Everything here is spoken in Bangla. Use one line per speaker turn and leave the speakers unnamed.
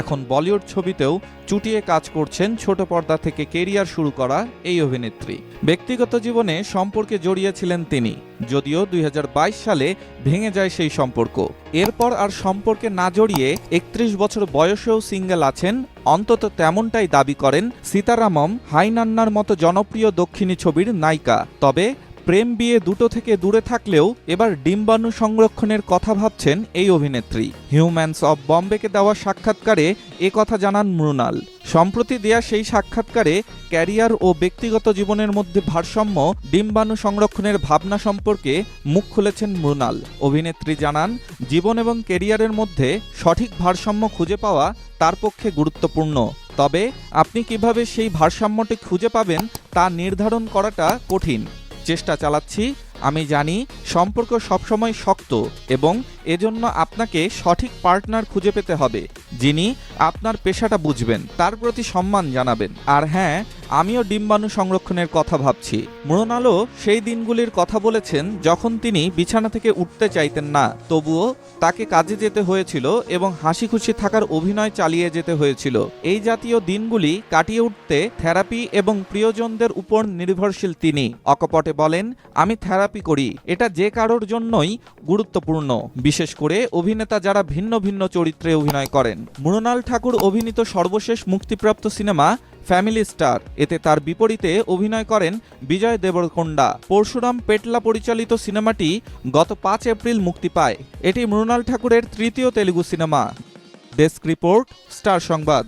এখন বলিউড ছবিতেও চুটিয়ে কাজ করছেন ছোট পর্দা থেকে কেরিয়ার শুরু করা এই অভিনেত্রী। ব্যক্তিগত জীবনে সম্পর্কে জড়িয়েছিলেন তিনি, যদিও 2022 সালে ভেঙে যায় সেই সম্পর্ক। এরপর আর সম্পর্কে না জড়িয়ে 31 বছর বয়সেও সিঙ্গেল আছেন, অন্তত তেমনটাই দাবি করেন সীতারামম হাইনান্নার মতো জনপ্রিয় দক্ষিণী ছবির নায়িকা। তবে প্রেম বিয়ে দুটো থেকে দূরে থাকলেও এবার ডিম্বাণু সংরক্ষণের কথা ভাবছেন এই অভিনেত্রী। হিউম্যানস অব বম্বেকে দেওয়া সাক্ষাৎকারে কথা জানান মৃণাল। সম্প্রতি দেয়া সেই সাক্ষাৎকারে ক্যারিয়ার ও ব্যক্তিগত জীবনের মধ্যে ভারসাম্য, ডিম্বাণু সংরক্ষণের ভাবনা সম্পর্কে মুখ খুলেছেন মৃণাল। অভিনেত্রী জানান, জীবন এবং ক্যারিয়ারের মধ্যে সঠিক ভারসাম্য খুঁজে পাওয়া তার পক্ষে গুরুত্বপূর্ণ। তবে আপনি কিভাবে সেই ভারসাম্যটি খুঁজে পাবেন তা নির্ধারণ করাটা কঠিন। চেষ্টা চালাচ্ছি। আমি জানি সম্পর্ক সবসময় শক্ত এবং এজন্য আপনাকে সঠিক পার্টনার খুঁজে পেতে হবে, যিনি আপনার পেশাটা বুঝবেন, তার প্রতি সম্মান জানাবেন। আর হ্যাঁ, আমিও ডিম্বাণু সংরক্ষণের কথা ভাবছি। মৃণালও সেই দিনগুলির কথা বলেছেন যখন তিনি বিছানা থেকে উঠতে চাইতেন না, তবুও তাকে কাজে যেতে হয়েছিল এবং হাসি খুশি থাকার অভিনয় চালিয়ে যেতে হয়েছিল। এই জাতীয় দিনগুলি কাটিয়ে উঠতে থেরাপি এবং প্রিয়জনদের উপর নির্ভরশীল তিনি। অকপটে বলেন, আমি থেরাপি করি, এটা যে কারোর জন্যই গুরুত্বপূর্ণ, বিশেষ করে অভিনেতা যারা ভিন্ন ভিন্ন চরিত্রে অভিনয় করেন। মৃণাল ঠাকুর অভিনীত সর্বশেষ মুক্তিপ্রাপ্ত সিনেমা ফ্যামিলি স্টার, এতে তার বিপরীতে অভিনয় করেন বিজয় দেবরকোন্ডা। পরশুরাম পেটলা পরিচালিত সিনেমাটি গত 5 এপ্রিল মুক্তি পায়। এটি মৃণাল ঠাকুরের তৃতীয় Telugu cinema. Desk report, star সংবাদ।